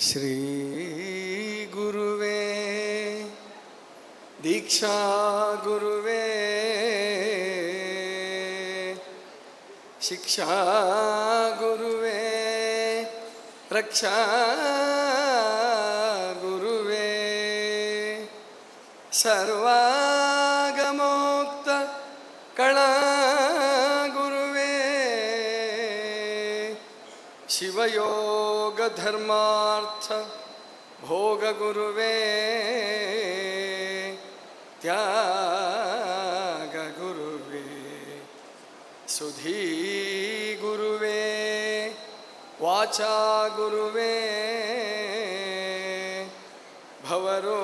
ಶ್ರೀ ಗುರುವೇ ದೀಕ್ಷಾ ಗುರುವೇ ಶಿಕ್ಷಾ ಗುರುವೇ ರಕ್ಷಾ ಗುರುವೇ ಸರ್ವಾಗಮೋಕ್ತ ಕಣ ಗುರುವೇ ಶಿವಯೋಗ ಧರ್ಮಾರ್ಥ ಭೋಗ ಗುರುವೇ ತ್ಯಾಗ ಗುರುವೇ ಸುಧೀ ಗುರುವೇ ವಾಚಾ ಗುರುವೇ ಭವರೋಗಹರ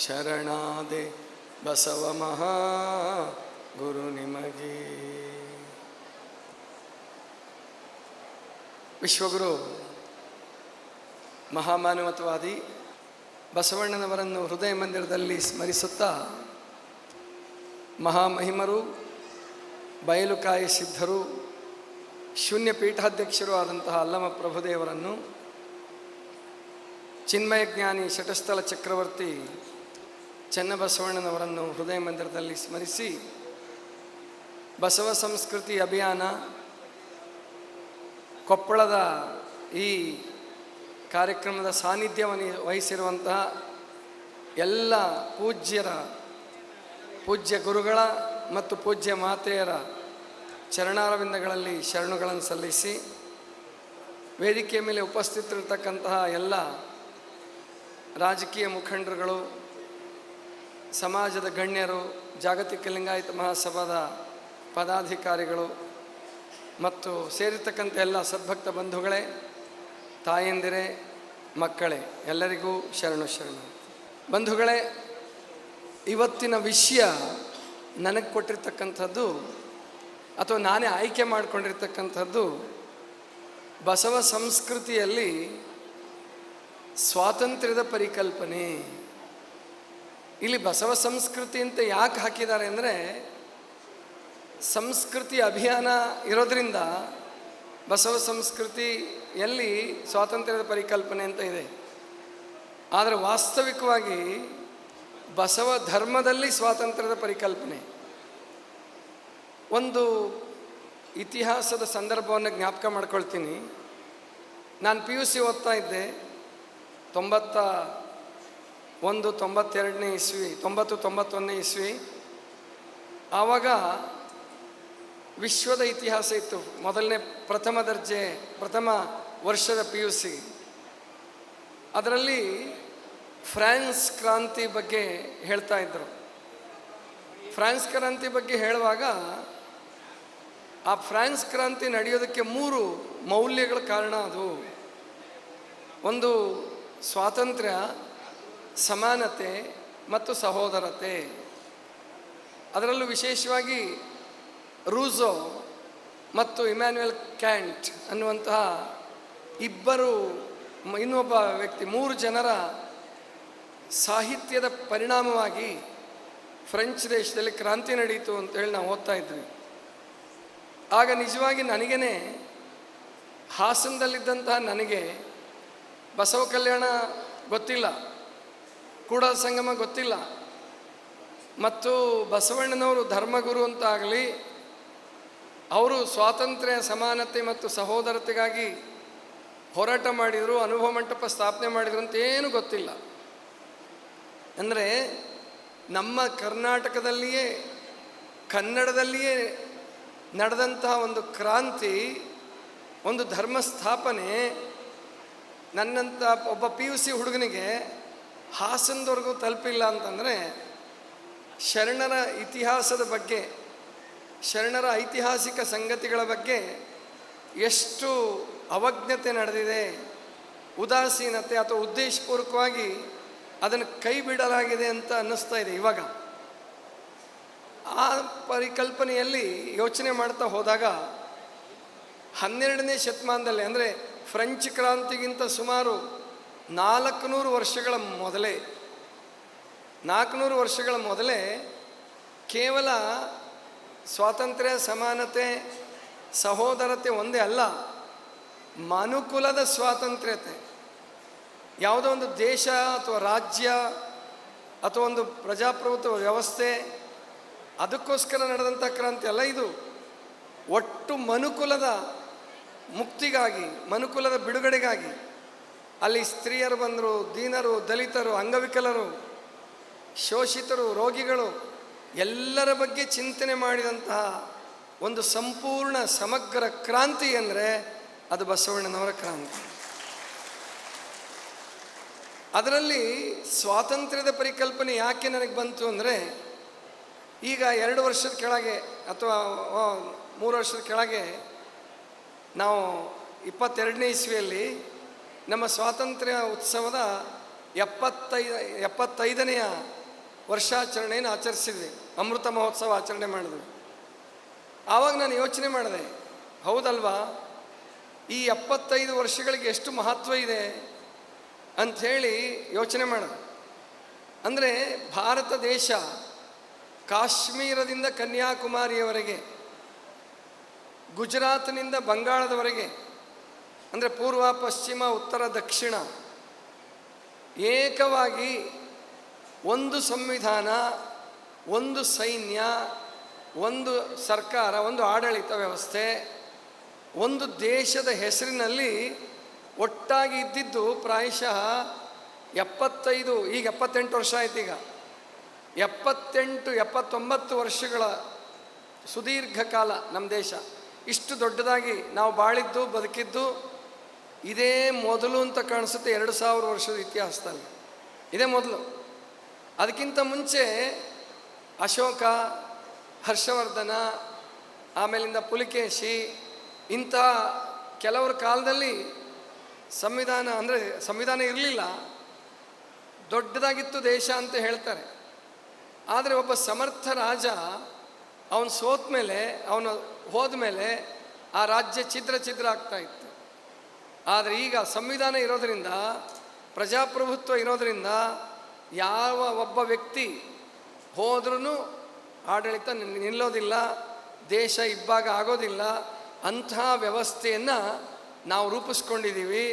ಶರಣಾದೆ ಬಸವ ಮಹಾ ಗುರು ನಿಮಗೆ. ವಿಶ್ವಗುರು ಮಹಾಮಾನವತ್ವಾದಿ ಬಸವಣ್ಣನವರನ್ನು ಹೃದಯ ಮಂದಿರದಲ್ಲಿ ಸ್ಮರಿಸುತ್ತಾ ಮಹಾಮಹಿಮರು, ಬಯಲುಕಾಯಿ ಸಿದ್ಧರು, ಶೂನ್ಯ ಪೀಠಾಧ್ಯಕ್ಷರು ಆದಂತಹ ಅಲ್ಲಮ ಪ್ರಭುದೇವರನ್ನು, ಚಿನ್ಮಯ ಜ್ಞಾನಿ ಶಟಸ್ಥಲ ಚಕ್ರವರ್ತಿ ಚನ್ನಬಸವಣ್ಣನವರನ್ನು ಹೃದಯ ಮಂದಿರದಲ್ಲಿ ಸ್ಮರಿಸಿ ಬಸವ ಸಂಸ್ಕೃತಿ ಅಭಿಯಾನ ಕೊಪ್ಪಳದ ಈ ಕಾರ್ಯಕ್ರಮದ ಸಾನ್ನಿಧ್ಯವನ್ನು ವಹಿಸಿರುವಂತಹ ಎಲ್ಲ ಪೂಜ್ಯ ಗುರುಗಳ ಮತ್ತು ಪೂಜ್ಯ ಮಾತೆಯರ ಚರಣಾರವಿಂದಗಳಲ್ಲಿ ಶರಣುಗಳನ್ನು ಸಲ್ಲಿಸಿ, ವೇದಿಕೆಯ ಮೇಲೆ ಉಪಸ್ಥಿತರಿರ್ತಕ್ಕಂತಹ ಎಲ್ಲ ರಾಜಕೀಯ ಮುಖಂಡರುಗಳು, ಸಮಾಜದ ಗಣ್ಯರು, ಜಾಗತಿಕ ಲಿಂಗಾಯತ ಮಹಾಸಭಾದ ಪದಾಧಿಕಾರಿಗಳು ಮತ್ತು ಸೇರಿರ್ತಕ್ಕಂಥ ಎಲ್ಲ ಸದ್ಭಕ್ತ ಬಂಧುಗಳೇ, ತಾಯಂದಿರೇ, ಮಕ್ಕಳೇ, ಎಲ್ಲರಿಗೂ ಶರಣು. ಬಂಧುಗಳೇ, ಇವತ್ತಿನ ವಿಷಯ ನನಗೆ ಕೊಟ್ಟಿರ್ತಕ್ಕಂಥದ್ದು ಅಥವಾ ನಾನೇ ಆಯ್ಕೆ ಮಾಡಿಕೊಂಡಿರ್ತಕ್ಕಂಥದ್ದು ಬಸವ ಸಂಸ್ಕೃತಿಯಲ್ಲಿ ಸ್ವಾತಂತ್ರ್ಯದ ಪರಿಕಲ್ಪನೆ. ಇಲ್ಲಿ ಬಸವ ಸಂಸ್ಕೃತಿ ಅಂತ ಯಾಕೆ ಹಾಕಿದ್ದಾರೆ ಅಂದರೆ, ಸಂಸ್ಕೃತಿ ಅಭಿಯಾನ ಇರೋದರಿಂದ ಬಸವ ಸಂಸ್ಕೃತಿಯಲ್ಲಿ ಸ್ವಾತಂತ್ರ್ಯದ ಪರಿಕಲ್ಪನೆ ಅಂತ ಇದೆ. ಆದರೆ ವಾಸ್ತವಿಕವಾಗಿ ಬಸವ ಧರ್ಮದಲ್ಲಿ ಸ್ವಾತಂತ್ರ್ಯದ ಪರಿಕಲ್ಪನೆ. ಒಂದು ಇತಿಹಾಸದ ಸಂದರ್ಭವನ್ನು ಜ್ಞಾಪಕ ಮಾಡ್ಕೊಳ್ತೀನಿ. ನಾನು PUC ಓದ್ತಾ ಇದ್ದೆ 91-92ನೇ ಇಸ್ವಿ, 90-91ನೇ ಇಸ್ವಿ. ಆವಾಗ ವಿಶ್ವದ ಇತಿಹಾಸ ಇತ್ತು. ಪ್ರಥಮ ವರ್ಷದ PUC. ಅದರಲ್ಲಿ ಫ್ರಾನ್ಸ್ ಕ್ರಾಂತಿ ಬಗ್ಗೆ ಹೇಳ್ತಾ ಇದ್ದರು. ಫ್ರಾನ್ಸ್ ಕ್ರಾಂತಿ ಬಗ್ಗೆ ಹೇಳುವಾಗ ಆ ಫ್ರಾನ್ಸ್ ಕ್ರಾಂತಿ ನಡೆಯೋದಕ್ಕೆ 3 ಮೌಲ್ಯಗಳ ಕಾರಣ. ಅದು ಒಂದು ಸ್ವಾತಂತ್ರ್ಯ, ಸಮಾನತೆ ಮತ್ತು ಸಹೋದರತೆ. ಅದರಲ್ಲೂ ವಿಶೇಷವಾಗಿ ರೂಸೋ ಮತ್ತು ಇಮ್ಯಾನ್ಯುಯಲ್ ಕ್ಯಾಂಟ್ ಅನ್ನುವಂತಹ ಇನ್ನೊಬ್ಬ ವ್ಯಕ್ತಿ, 3 ಜನರ ಸಾಹಿತ್ಯದ ಪರಿಣಾಮವಾಗಿ ಫ್ರೆಂಚ್ ದೇಶದಲ್ಲಿ ಕ್ರಾಂತಿ ನಡೀತು ಅಂತೇಳಿ ನಾವು ಓದ್ತಾ ಇದ್ವಿ. ಆಗ ನಿಜವಾಗಿ ನನಗೇ, ಹಾಸನದಲ್ಲಿದ್ದಂತಹ ನನಗೆ ಬಸವ ಕಲ್ಯಾಣ ಗೊತ್ತಿಲ್ಲ, ಕೂಡ ಸಂಗಮ ಗೊತ್ತಿಲ್ಲ, ಮತ್ತು ಬಸವಣ್ಣನವರು ಧರ್ಮಗುರು ಅಂತ ಆಗಲಿ, ಅವರು ಸ್ವಾತಂತ್ರ್ಯ, ಸಮಾನತೆ ಮತ್ತು ಸಹೋದರತೆಗಾಗಿ ಹೋರಾಟ ಮಾಡಿದರು, ಅನುಭವ ಮಂಟಪ ಸ್ಥಾಪನೆ ಮಾಡಿದರು ಅಂತ ಏನೂ ಗೊತ್ತಿಲ್ಲ. ಅಂದರೆ ನಮ್ಮ ಕರ್ನಾಟಕದಲ್ಲಿಯೇ, ಕನ್ನಡದಲ್ಲಿಯೇ ನಡೆದಂತಹ ಒಂದು ಕ್ರಾಂತಿ, ಒಂದು ಧರ್ಮ ಸ್ಥಾಪನೆ ನನ್ನಂಥ ಒಬ್ಬ PUC ಹುಡುಗನಿಗೆ ಹಾಸನದವರೆಗೂ ತಲುಪಿಲ್ಲ ಅಂತಂದರೆ, ಶರಣರ ಇತಿಹಾಸದ ಬಗ್ಗೆ, ಶರಣರ ಐತಿಹಾಸಿಕ ಸಂಗತಿಗಳ ಬಗ್ಗೆ ಎಷ್ಟು ಅವಜ್ಞತೆ ನಡೆದಿದೆ, ಉದಾಸೀನತೆ ಅಥವಾ ಉದ್ದೇಶಪೂರ್ವಕವಾಗಿ ಅದನ್ನು ಕೈ ಬಿಡಲಾಗಿದೆ ಅಂತ ಅನ್ನಿಸ್ತಾ ಇದೆ ಇವಾಗ. ಆ ಪರಿಕಲ್ಪನೆಯಲ್ಲಿ ಯೋಚನೆ ಮಾಡ್ತಾ ಹೋದಾಗ 12ನೇ ಶತಮಾನದಲ್ಲಿ, ಅಂದರೆ ಫ್ರೆಂಚ್ ಕ್ರಾಂತಿಗಿಂತ ಸುಮಾರು 400 ವರ್ಷಗಳ ಮೊದಲೇ ಕೇವಲ ಸ್ವಾತಂತ್ರ್ಯ, ಸಮಾನತೆ, ಸಹೋದರತೆ ಒಂದೇ ಅಲ್ಲ, ಮನುಕುಲದ ಸ್ವಾತಂತ್ರ್ಯತೆ. ಯಾವುದೋ ಒಂದು ದೇಶ ಅಥವಾ ರಾಜ್ಯ ಅಥವಾ ಒಂದು ಪ್ರಜಾಪ್ರಭುತ್ವ ವ್ಯವಸ್ಥೆ ಅದಕ್ಕೋಸ್ಕರ ನಡೆದಂಥ ಕ್ರಾಂತಿ ಅಲ್ಲ ಇದು. ಒಟ್ಟು ಮನುಕುಲದ ಮುಕ್ತಿಗಾಗಿ, ಮನುಕುಲದ ಬಿಡುಗಡೆಗಾಗಿ. ಅಲ್ಲಿ ಸ್ತ್ರೀಯರು ಬಂದರು, ದೀನರು, ದಲಿತರು, ಅಂಗವಿಕಲರು, ಶೋಷಿತರು, ರೋಗಿಗಳು, ಎಲ್ಲರ ಬಗ್ಗೆ ಚಿಂತನೆ ಮಾಡಿದಂತಹ ಒಂದು ಸಂಪೂರ್ಣ ಸಮಗ್ರ ಕ್ರಾಂತಿ ಅಂದರೆ ಅದು ಬಸವಣ್ಣನವರ ಕ್ರಾಂತಿ. ಅದರಲ್ಲಿ ಸ್ವಾತಂತ್ರ್ಯದ ಪರಿಕಲ್ಪನೆ ಯಾಕೆ ನನಗೆ ಬಂತು ಅಂದರೆ, ಈಗ 2 ವರ್ಷದ ಕೆಳಗೆ ಅಥವಾ 3 ವರ್ಷದ ಕೆಳಗೆ ನಾವು 22ನೇ ಇಸ್ವಿಯಲ್ಲಿ ನಮ್ಮ ಸ್ವಾತಂತ್ರ್ಯ ಉತ್ಸವದ 75ನೆಯ ವರ್ಷಾಚರಣೆಯನ್ನು ಆಚರಿಸಿದ್ವಿ. ಅಮೃತ ಮಹೋತ್ಸವ ಆಚರಣೆ ಮಾಡಿದ್ವಿ. ಆವಾಗ ನಾನು ಯೋಚನೆ ಮಾಡಿದೆ, ಹೌದಲ್ವಾ, ಈ 75 ವರ್ಷಗಳಿಗೆ ಎಷ್ಟು ಮಹತ್ವ ಇದೆ ಅಂಥೇಳಿ ಯೋಚನೆ ಮಾಡಿದೆ. ಅಂದರೆ ಭಾರತ ದೇಶ ಕಾಶ್ಮೀರದಿಂದ ಕನ್ಯಾಕುಮಾರಿಯವರೆಗೆ, ಗುಜರಾತ್ನಿಂದ ಬಂಗಾಳದವರೆಗೆ, ಅಂದರೆ ಪೂರ್ವ, ಪಶ್ಚಿಮ, ಉತ್ತರ, ದಕ್ಷಿಣ, ಏಕವಾಗಿ ಒಂದು ಸಂವಿಧಾನ, ಒಂದು ಸೈನ್ಯ, ಒಂದು ಸರ್ಕಾರ, ಒಂದು ಆಡಳಿತ ವ್ಯವಸ್ಥೆ, ಒಂದು ದೇಶದ ಹೆಸರಿನಲ್ಲಿ ಒಟ್ಟಾಗಿ ಇದ್ದಿದ್ದು ಪ್ರಾಯಶಃ 75, ಈಗ 78 ವರ್ಷ ಆಯ್ತು. ಈಗ 78-79 ವರ್ಷಗಳ ಸುದೀರ್ಘ ಕಾಲ ನಮ್ಮ ದೇಶ ಇಷ್ಟು ದೊಡ್ಡದಾಗಿ ನಾವು ಬಾಳಿದ್ದು, ಬದುಕಿದ್ದು ಇದೇ ಮೊದಲು ಅಂತ ಕಾಣಿಸುತ್ತೆ. 2000 ವರ್ಷದ ಇತಿಹಾಸದಲ್ಲಿ ಇದೇ ಮೊದಲು. ಅದಕ್ಕಿಂತ ಮುಂಚೆ ಅಶೋಕ, ಹರ್ಷವರ್ಧನ, ಆಮೇಲಿಂದ ಪುಲಿಕೇಶಿ, ಇಂಥ ಕೆಲವರ ಕಾಲದಲ್ಲಿ ಸಂವಿಧಾನ, ಅಂದರೆ ಸಂವಿಧಾನ ಇರಲಿಲ್ಲ, ದೊಡ್ಡದಾಗಿತ್ತು ದೇಶ ಅಂತ ಹೇಳ್ತಾರೆ. ಆದರೆ ಒಬ್ಬ ಸಮರ್ಥ ರಾಜ ಅವನು ಸೋತ ಮೇಲೆ, ಅವನು ಹೋದ ಮೇಲೆ ಆ ರಾಜ್ಯ ಛಿದ್ರ ಆಗ್ತಾ ಇತ್ತು. ಆದರೆ ಈಗ ಸಂವಿಧಾನ ಇರೋದರಿಂದ, ಪ್ರಜಾಪ್ರಭುತ್ವ ಇರೋದರಿಂದ ಯಾವ ಒಬ್ಬ ವ್ಯಕ್ತಿ ಹೋದ್ರೂ ಆಡಳಿತ ನಿಲ್ಲೋದಿಲ್ಲ, ದೇಶ ಇಬ್ಬಾಗ ಆಗೋದಿಲ್ಲ. ಅಂಥ ವ್ಯವಸ್ಥೆಯನ್ನು ನಾವು ರೂಪಿಸ್ಕೊಂಡಿದ್ದೀವಿ.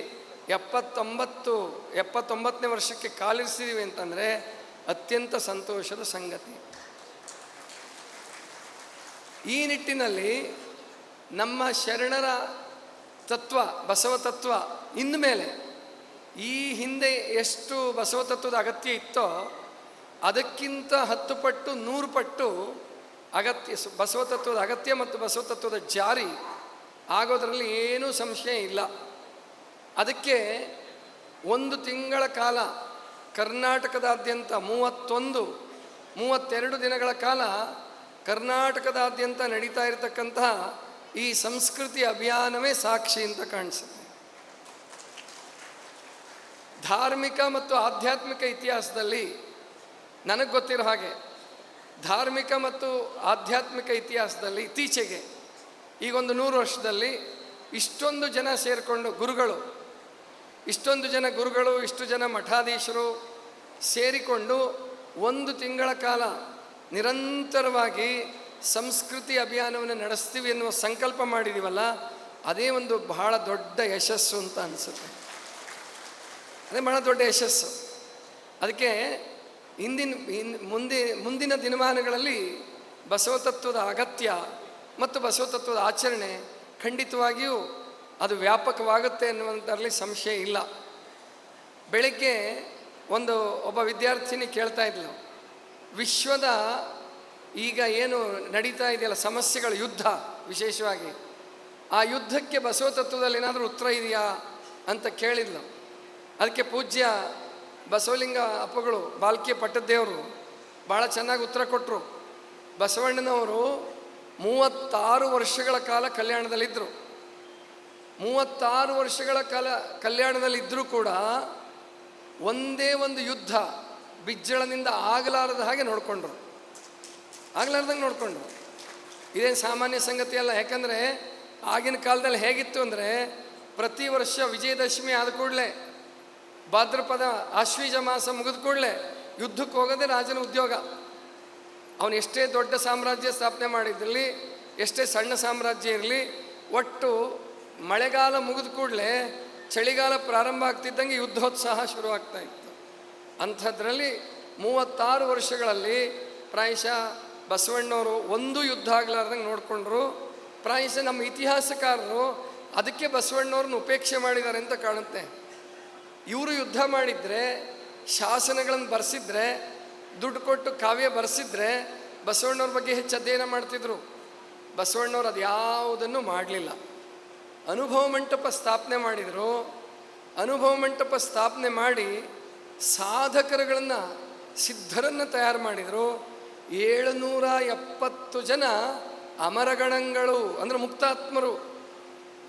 79ನೇ ವರ್ಷಕ್ಕೆ ಕಾಲಿರಿಸಿದ್ದೀವಿ ಅಂತಂದರೆ ಅತ್ಯಂತ ಸಂತೋಷದ ಸಂಗತಿ. ಈ ನಿಟ್ಟಿನಲ್ಲಿ ನಮ್ಮ ಶರಣರ ತತ್ವ, ಬಸವ ತತ್ವ ಇನ್ಮೇಲೆ, ಈ ಹಿಂದೆ ಎಷ್ಟು ಬಸವ ತತ್ವದ ಅಗತ್ಯ ಇತ್ತೋ ಅದಕ್ಕಿಂತ 10 ಪಟ್ಟು 100 ಪಟ್ಟು ಅಗತ್ಯ, ಬಸವ ತತ್ವದ ಅಗತ್ಯ ಮತ್ತು ಬಸವ ತತ್ವದ ಜಾರಿ ಆಗೋದರಲ್ಲಿ ಏನೂ ಸಂಶಯ ಇಲ್ಲ. ಅದಕ್ಕೆ 1 ತಿಂಗಳ ಕಾಲ ಕರ್ನಾಟಕದಾದ್ಯಂತ 32 ದಿನಗಳ ಕಾಲ ಕರ್ನಾಟಕದಾದ್ಯಂತ ನಡೀತಾ ಇರತಕ್ಕಂತಹ ಈ ಸಂಸ್ಕೃತಿ ಅಭಿಯಾನವೇ ಸಾಕ್ಷಿ ಅಂತ ಕಾಣಿಸುತ್ತೆ. ಧಾರ್ಮಿಕ ಮತ್ತು ಆಧ್ಯಾತ್ಮಿಕ ಇತಿಹಾಸದಲ್ಲಿ ನನಗೆ ಗೊತ್ತಿರೋ ಹಾಗೆ, ಧಾರ್ಮಿಕ ಮತ್ತು ಆಧ್ಯಾತ್ಮಿಕ ಇತಿಹಾಸದಲ್ಲಿ ಇತ್ತೀಚೆಗೆ ಈಗೊಂದು 100 ವರ್ಷದಲ್ಲಿ ಇಷ್ಟೊಂದು ಜನ ಸೇರಿಕೊಂಡು, ಇಷ್ಟೊಂದು ಜನ ಮಠಾಧೀಶರು ಸೇರಿಕೊಂಡು 1 ತಿಂಗಳ ಕಾಲ ನಿರಂತರವಾಗಿ ಸಂಸ್ಕೃತಿ ಅಭಿಯಾನವನ್ನು ನಡೆಸ್ತೀವಿ ಎನ್ನುವ ಸಂಕಲ್ಪ ಮಾಡಿದ್ದೀವಲ್ಲ, ಅದೇ ಒಂದು ಬಹಳ ದೊಡ್ಡ ಯಶಸ್ಸು ಅಂತ ಅನಿಸುತ್ತೆ. ಅದೇ ಬಹಳ ದೊಡ್ಡ ಯಶಸ್ಸು. ಅದಕ್ಕೆ ಮುಂದಿನ ದಿನಮಾನಗಳಲ್ಲಿ ಬಸವತತ್ವದ ಅಗತ್ಯ ಮತ್ತು ಬಸವತತ್ವದ ಆಚರಣೆ ಖಂಡಿತವಾಗಿಯೂ ಅದು ವ್ಯಾಪಕವಾಗುತ್ತೆ ಎನ್ನುವಂಥರಲ್ಲಿ ಸಂಶಯ ಇಲ್ಲ. ಬೆಳಗ್ಗೆ ಒಬ್ಬ ವಿದ್ಯಾರ್ಥಿನಿ ಕೇಳ್ತಾ ಇದ್ಲು, ವಿಶ್ವದ ಈಗ ಏನು ನಡೀತಾ ಇದೆಯಲ್ಲ ಸಮಸ್ಯೆಗಳ ಯುದ್ಧ, ವಿಶೇಷವಾಗಿ ಆ ಯುದ್ಧಕ್ಕೆ ಬಸವತತ್ವದಲ್ಲಿ ಏನಾದರೂ ಉತ್ತರ ಇದೆಯಾ ಅಂತ ಕೇಳಿದ್ಲು. ಅದಕ್ಕೆ ಪೂಜ್ಯ ಬಸವಲಿಂಗ ಅಪ್ಪಗಳು, ಬಾಲ್ಕಿ ಪಟ್ಟದ್ದೇವರು ಭಾಳ ಚೆನ್ನಾಗಿ ಉತ್ತರ ಕೊಟ್ಟರು. ಬಸವಣ್ಣನವರು 36 ವರ್ಷಗಳ ಕಾಲ ಕಲ್ಯಾಣದಲ್ಲಿದ್ದರು. 36 ವರ್ಷಗಳ ಕಾಲ ಕಲ್ಯಾಣದಲ್ಲಿದ್ದರೂ ಕೂಡ ಒಂದೇ ಒಂದು ಯುದ್ಧ ಬಿಜ್ಜಳನಿಂದ ಆಗಲಾರದ ಹಾಗೆ ನೋಡಿಕೊಂಡ್ರು. ಇದೇನು ಸಾಮಾನ್ಯ ಸಂಗತಿ ಅಲ್ಲ. ಯಾಕಂದರೆ ಆಗಿನ ಕಾಲದಲ್ಲಿ ಹೇಗಿತ್ತು ಅಂದರೆ, ಪ್ರತಿ ವರ್ಷ ವಿಜಯದಶಮಿ ಆದ ಕೂಡಲೇ, ಭಾದ್ರಪದ ಆಶ್ವೀಜ ಮಾಸ ಮುಗಿದ ಕೂಡಲೇ ಯುದ್ಧಕ್ಕೆ ಹೋಗೋದೇ ರಾಜನ ಉದ್ಯೋಗ. ಅವನು ಎಷ್ಟೇ ದೊಡ್ಡ ಸಾಮ್ರಾಜ್ಯ ಸ್ಥಾಪನೆ ಮಾಡಿದ್ರಲ್ಲಿ, ಎಷ್ಟೇ ಸಣ್ಣ ಸಾಮ್ರಾಜ್ಯ ಇರಲಿ, ಒಟ್ಟು ಮಳೆಗಾಲ ಮುಗಿದ ಕೂಡಲೇ ಚಳಿಗಾಲ ಪ್ರಾರಂಭ ಆಗ್ತಿದ್ದಂಗೆ ಯುದ್ಧೋತ್ಸಾಹ ಶುರುವಾಗ್ತಾ ಇತ್ತು. ಅಂಥದ್ರಲ್ಲಿ 36 ವರ್ಷಗಳಲ್ಲಿ ಪ್ರಾಯಶಃ ಬಸವಣ್ಣವರು ಒಂದು ಯುದ್ಧ ಆಗಲಾರ್ದಂಗೆ ನೋಡಿಕೊಂಡ್ರು. ಪ್ರಾಯಶಃ ನಮ್ಮ ಇತಿಹಾಸಕಾರರು ಅದಕ್ಕೆ ಬಸವಣ್ಣವ್ರನ್ನ ಉಪೇಕ್ಷೆ ಮಾಡಿದ್ದಾರೆ ಅಂತ ಕಾಣುತ್ತೆ. ಇವರು ಯುದ್ಧ ಮಾಡಿದರೆ, ಶಾಸನಗಳನ್ನು ಬರೆಸಿದ್ರೆ, ದುಡ್ಡು ಕೊಟ್ಟು ಕಾವ್ಯ ಬರೆಸಿದ್ರೆ ಬಸವಣ್ಣವ್ರ ಬಗ್ಗೆ ಹೆಚ್ಚು ಅಧ್ಯಯನ ಮಾಡ್ತಿದ್ರು. ಬಸವಣ್ಣವ್ರು ಅದು ಯಾವುದನ್ನು ಮಾಡಲಿಲ್ಲ. ಅನುಭವ ಮಂಟಪ ಸ್ಥಾಪನೆ ಮಾಡಿದರು. ಅನುಭವ ಮಂಟಪ ಸ್ಥಾಪನೆ ಮಾಡಿ ಸಾಧಕರುಗಳನ್ನು, ಸಿದ್ಧರನ್ನು ತಯಾರು ಮಾಡಿದರು. 770 ಜನ ಅಮರಗಣಗಳು ಅಂದರೆ ಮುಕ್ತಾತ್ಮರು.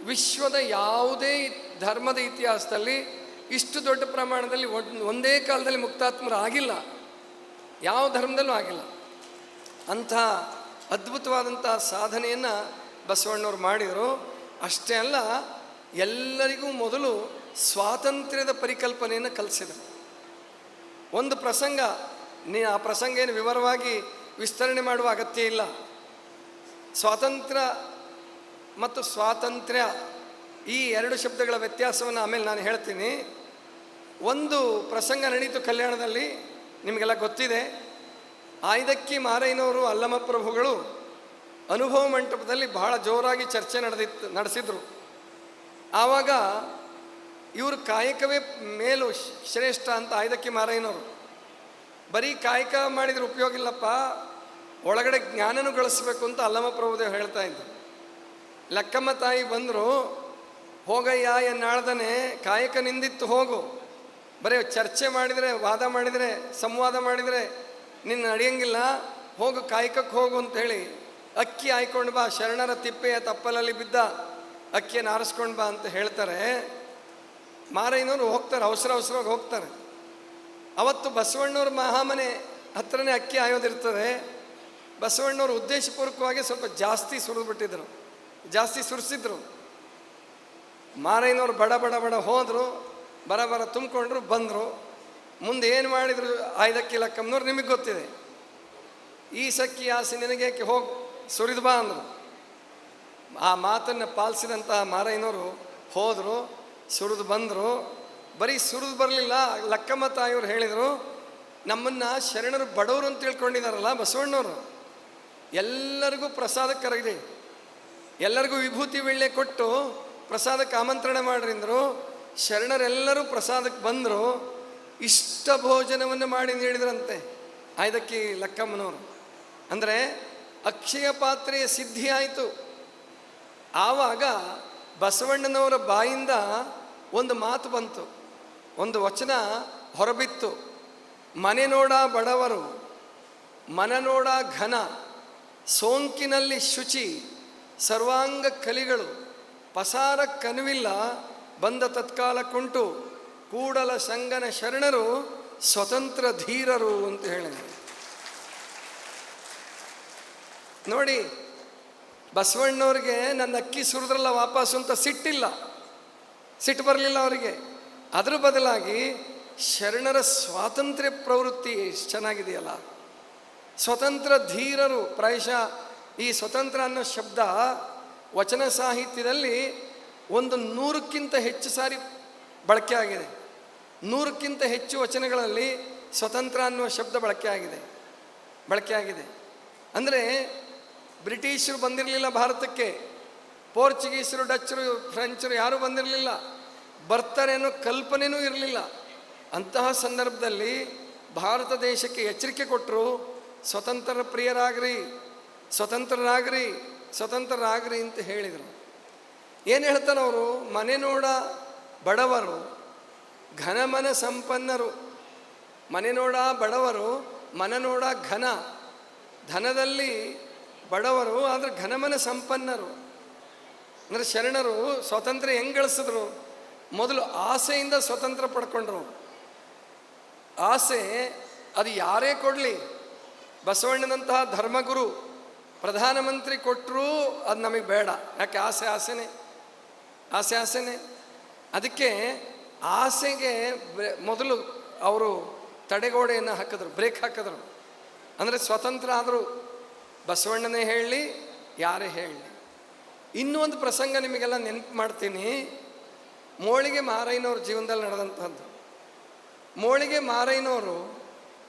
ವಿಶ್ವದ ಯಾವುದೇ ಧರ್ಮದ ಇತಿಹಾಸದಲ್ಲಿ ಇಷ್ಟು ದೊಡ್ಡ ಪ್ರಮಾಣದಲ್ಲಿ ಒಂದೇ ಕಾಲದಲ್ಲಿ ಮುಕ್ತಾತ್ಮರು ಆಗಿಲ್ಲ, ಯಾವ ಧರ್ಮದಲ್ಲೂ ಆಗಿಲ್ಲ. ಅಂಥ ಅದ್ಭುತವಾದಂಥ ಸಾಧನೆಯನ್ನು ಬಸವಣ್ಣವ್ರು ಮಾಡಿದರು. ಅಷ್ಟೇ ಅಲ್ಲ, ಎಲ್ಲರಿಗೂ ಮೊದಲು ಸ್ವಾತಂತ್ರ್ಯದ ಪರಿಕಲ್ಪನೆಯನ್ನು ಕಲಿಸಿದರು. ಒಂದು ಪ್ರಸಂಗ, ಆ ಪ್ರಸಂಗ ಏನು ವಿವರವಾಗಿ ವಿಸ್ತರಣೆ ಮಾಡುವ ಅಗತ್ಯ ಇಲ್ಲ. ಸ್ವಾತಂತ್ರ್ಯ ಮತ್ತು ಸ್ವಾತಂತ್ರ್ಯ ಈ ಎರಡು ಶಬ್ದಗಳ ವ್ಯತ್ಯಾಸವನ್ನು ಆಮೇಲೆ ನಾನು ಹೇಳ್ತೀನಿ. ಒಂದು ಪ್ರಸಂಗ ನಡೀತು ಕಲ್ಯಾಣದಲ್ಲಿ, ನಿಮಗೆಲ್ಲ ಗೊತ್ತಿದೆ. ಆಯ್ದಕ್ಕಿ ಮಾರಯ್ಯನವರು, ಅಲ್ಲಮ ಪ್ರಭುಗಳು ಅನುಭವ ಮಂಟಪದಲ್ಲಿ ಬಹಳ ಜೋರಾಗಿ ಚರ್ಚೆ ನಡೆಸಿದ್ರು. ಆವಾಗ ಇವರು ಕಾಯಕವೇ ಮೇಲು ಶ್ರೇಷ್ಠ ಅಂತ ಆಯ್ದಕ್ಕಿ ಮಾರಯ್ಯನವರು, ಬರೀ ಕಾಯಕ ಮಾಡಿದರೆ ಉಪಯೋಗ ಇಲ್ಲಪ್ಪ, ಒಳಗಡೆ ಜ್ಞಾನನೂ ಗಳಿಸ್ಬೇಕು ಅಂತ ಅಲ್ಲಮ ಪ್ರಭುದೇವ್ ಹೇಳ್ತಾ ಇದ್ರು. ಲಕ್ಕಮ್ಮ ತಾಯಿ ಬಂದರು, ಹೋಗಯ್ಯ ಎನ್ನಾಳ್ದನೆ ಕಾಯಕ ನಿಂದಿತ್ತು ಹೋಗು, ಬರೀ ಚರ್ಚೆ ಮಾಡಿದರೆ, ವಾದ ಮಾಡಿದರೆ, ಸಂವಾದ ಮಾಡಿದರೆ ನಿನ್ನ ನಡೆಯಂಗಿಲ್ಲ, ಹೋಗು ಕಾಯಕಕ್ಕೆ ಹೋಗು ಅಂಥೇಳಿ ಅಕ್ಕಿ ಆಯ್ಕೊಂಡು ಬಾ, ಶರಣರ ತಿಪ್ಪೆಯ ತಪ್ಪಲಲ್ಲಿ ಬಿದ್ದ ಅಕ್ಕಿಯನ್ನು ಆರಿಸ್ಕೊಂಡು ಬಾ ಅಂತ ಹೇಳ್ತಾರೆ. ಮಾರಯ್ಯನವರು ಹೋಗ್ತಾರೆ, ಅವಸರವಾಗಿ ಹೋಗ್ತಾರೆ. ಅವತ್ತು ಬಸವಣ್ಣವ್ರ ಮಹಾಮನೆ ಹತ್ರನೇ ಅಕ್ಕಿ ಆಯೋದಿರ್ತದೆ. ಬಸವಣ್ಣವರು ಉದ್ದೇಶಪೂರ್ವಕವಾಗಿ ಸ್ವಲ್ಪ ಜಾಸ್ತಿ ಸುರಿದ್ಬಿಟ್ಟಿದ್ರು, ಜಾಸ್ತಿ ಸುರಿಸಿದ್ರು. ಮಾರಯ್ಯನವ್ರು ಬಡ ಬಡ ಬಡ ಹೋದರು, ಬರ ತುಂಬಿಕೊಂಡ್ರು, ಬಂದರು. ಮುಂದೆ ಏನು ಮಾಡಿದರು ಆಯ್ದಕ್ಕಿ ಲಕ್ಕಮ್ಮನವ್ರು ನಿಮಗೆ ಗೊತ್ತಿದೆ. ಈ ಸಕ್ಕಿ ಆಸೆ ನಿನಗೇಕೆ, ಹೋಗಿ ಸುರಿದು ಬಾ ಅಂದರು. ಆ ಮಾತನ್ನು ಪಾಲಿಸಿದಂತಹ ಮಾರಯ್ಯನವರು ಹೋದರು, ಸುರಿದು ಬಂದರು. ಬರೀ ಸುರಿದು ಬರಲಿಲ್ಲ, ಲಕ್ಕಮ್ಮ ತಾಯಿಯವರು ಹೇಳಿದರು, ನಮ್ಮನ್ನು ಶರಣರು ಬಡವರು ಅಂತ ತಿಳ್ಕೊಂಡಿದ್ದಾರಲ್ಲ ಬಸವಣ್ಣವರು, ಎಲ್ಲರಿಗೂ ಪ್ರಸಾದಕ್ಕೆ ಕರಗಿದೆ, ಎಲ್ಲರಿಗೂ ವಿಭೂತಿ ವೇಳೆ ಕೊಟ್ಟು ಪ್ರಸಾದಕ್ಕೆ ಆಮಂತ್ರಣ ಮಾಡ್ರಿಂದರು. ಶರಣರೆಲ್ಲರೂ ಪ್ರಸಾದಕ್ಕೆ ಬಂದರು. ಇಷ್ಟ ಭೋಜನವನ್ನು ಮಾಡಿ ನೀಡಿದ್ರಂತೆ ಆಯ್ದಕ್ಕಿ ಲಕ್ಕಮ್ಮನವರು. ಅಂದರೆ ಅಕ್ಷಯ ಪಾತ್ರೆಯ ಸಿದ್ಧಿ ಆಯಿತು. ಆವಾಗ ಬಸವಣ್ಣನವರ ಬಾಯಿಂದ ಒಂದು ಮಾತು ಬಂತು, ಒಂದು ವಚನ ಹೊರಬಿತ್ತು. ಮನೆ ನೋಡ ಬಡವರು, ಮನ ನೋಡ ಘನ, ಸೋಂಕಿನಲ್ಲಿ ಶುಚಿ, ಸರ್ವಾಂಗ ಕಲಿಗಳು, ಪಸಾರ ಕನುವಿಲ್ಲ, ಬಂದ ತತ್ಕಾಲಕ್ಕುಂಟು, ಕೂಡಲ ಸಂಗನ ಶರಣರು, ಸ್ವತಂತ್ರ ಧೀರರು ಅಂತ ಹೇಳಿದರು. ನೋಡಿ, ಬಸವಣ್ಣವ್ರಿಗೆ ನನ್ನ ಅಕ್ಕಿ ಸುರಿದ್ರಲ್ಲ ವಾಪಸ್ಸು ಅಂತ ಸಿಟ್ಟಿಲ್ಲ, ಸಿಟ್ಟು ಬರಲಿಲ್ಲ ಅವರಿಗೆ. ಅದರ ಬದಲಾಗಿ ಶರಣರ ಸ್ವಾತಂತ್ರ್ಯ ಪ್ರವೃತ್ತಿ ಎಷ್ಟು ಚೆನ್ನಾಗಿದೆಯಲ್ಲ, ಸ್ವತಂತ್ರ ಧೀರರು. ಪ್ರಾಯಶಃ ಈ ಸ್ವತಂತ್ರ ಅನ್ನೋ ಶಬ್ದ ವಚನ ಸಾಹಿತ್ಯದಲ್ಲಿ 100ಕ್ಕಿಂತ ಹೆಚ್ಚು ಸಾರಿ ಬಳಕೆ ಆಗಿದೆ. 100ಕ್ಕಿಂತ ಹೆಚ್ಚು ವಚನಗಳಲ್ಲಿ ಸ್ವತಂತ್ರ ಅನ್ನುವ ಶಬ್ದ ಬಳಕೆ ಆಗಿದೆ. ಅಂದರೆ ಬ್ರಿಟಿಷರು ಬಂದಿರಲಿಲ್ಲ ಭಾರತಕ್ಕೆ, ಪೋರ್ಚುಗೀಸರು, ಡಚ್ಚರು, ಫ್ರೆಂಚರು ಯಾರೂ ಬಂದಿರಲಿಲ್ಲ, ಬರ್ತಾರೆ ಅನ್ನೋ ಕಲ್ಪನೆಯೂ ಇರಲಿಲ್ಲ. ಅಂತಹ ಸಂದರ್ಭದಲ್ಲಿ ಭಾರತ ದೇಶಕ್ಕೆ ಎಚ್ಚರಿಕೆ ಕೊಟ್ಟರು, ಸ್ವತಂತ್ರ ಪ್ರಿಯರಾಗ್ರಿ, ಸ್ವತಂತ್ರರಾಗ್ರಿ ಅಂತ ಹೇಳಿದರು. ಏನು ಹೇಳ್ತಾನೆ ಅವರು? ಮನೆ ನೋಡ ಬಡವರು, ಘನಮನ ಸಂಪನ್ನರು. ಮನೆ ನೋಡ ಬಡವರು, ಮನ ನೋಡ ಘನ, ಧನದಲ್ಲಿ ಬಡವರು ಆದರೆ ಘನಮನ ಸಂಪನ್ನರು. ಅಂದರೆ ಶರಣರು ಸ್ವಾತಂತ್ರ್ಯ ಹೆಂಗೆ ಗಳಿಸಿದ್ರು? ಮೊದಲು ಆಸೆಯಿಂದ ಸ್ವತಂತ್ರ ಪಡ್ಕೊಂಡ್ರು. ಆಸೆ ಅದು ಯಾರೇ ಕೊಡಲಿ, ಬಸವಣ್ಣನಂತಹ ಧರ್ಮಗುರು, ಪ್ರಧಾನಮಂತ್ರಿ ಕೊಟ್ಟರೂ ಅದು ನಮಗೆ ಬೇಡ. ಯಾಕೆ? ಆಸೆನೇ. ಅದಕ್ಕೆ ಆಸೆಗೆ ಮೊದಲು ಅವರು ತಡೆಗೋಡೆಯನ್ನು ಹಾಕಿದ್ರು, ಬ್ರೇಕ್ ಹಾಕಿದ್ರು. ಅಂದರೆ ಸ್ವತಂತ್ರ ಆದರೂ ಬಸವಣ್ಣನೇ ಹೇಳಲಿ, ಯಾರೇ ಹೇಳಲಿ. ಇನ್ನೂ ಒಂದು ಪ್ರಸಂಗ ನಿಮಗೆಲ್ಲ ನೆನಪು ಮಾಡ್ತೀನಿ. ಮೋಳಿಗೆ ಮಾರಯ್ಯನವ್ರ ಜೀವನದಲ್ಲಿ ನಡೆದಂಥದ್ದು. ಮೋಳಿಗೆ ಮಾರಯ್ಯನವರು